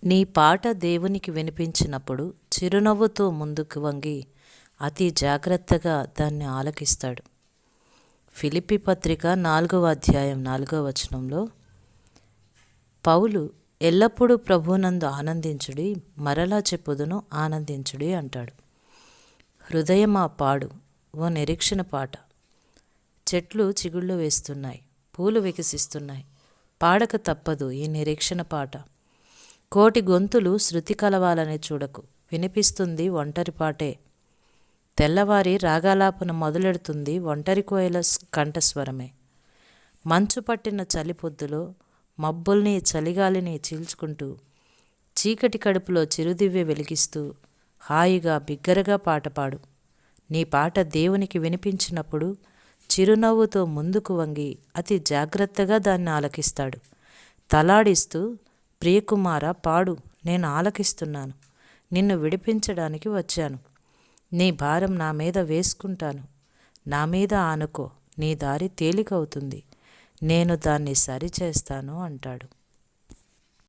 నీ పాట దేవునికి వినిపించినప్పుడు చిరునవ్వుతో ముందుకు వంగి అతి జాగ్రత్తగా దాన్ని ఆలకిస్తాడు. ఫిలిప్పీ పత్రిక 4వ అధ్యాయం 4వ వచనంలో పౌలు ఎల్లప్పుడూ ప్రభువునందు ఆనందించుడి, మరలా చెప్పుదును ఆనందించుడి అంటాడు. హృదయమా పాడు, ఓ నిరీక్షణ పాట. చెట్లు చిగుళ్ళు వేస్తున్నాయి, పూలు వికసిస్తున్నాయి, పాడక తప్పదు ఈ నిరీక్షణ పాట. కోటి గొంతులు శృతి కలవాలని చూడకు, వినిపిస్తుంది ఒంటరి పాటే. తెల్లవారి రాగాలాపన మొదలెడుతుంది ఒంటరి కోయల కంఠస్వరమే. మంచు పట్టిన చలి పొద్దులో మబ్బుల్ని చలిగాలిని చీల్చుకుంటూ చీకటి కడుపులో చిరుదివ్వె వెలిగిస్తూ హాయిగా బిగ్గరగా పాట పాడు. నీ పాట దేవునికి వినిపించినప్పుడు చిరునవ్వుతో ముందుకు వంగి అతి జాగ్రత్తగా దాన్ని ఆలకిస్తాడు. తలాడిస్తూ, ప్రియకుమార పాడు, నేను ఆలకిస్తున్నాను, నిన్ను విడిపించడానికి వచ్చాను, నీ భారం నా మీద వేసుకుంటాను, నా మీద ఆనుకో, నీ దారి తేలికవుతుంది, నేను దాన్ని సరిచేస్తాను అంటాడు.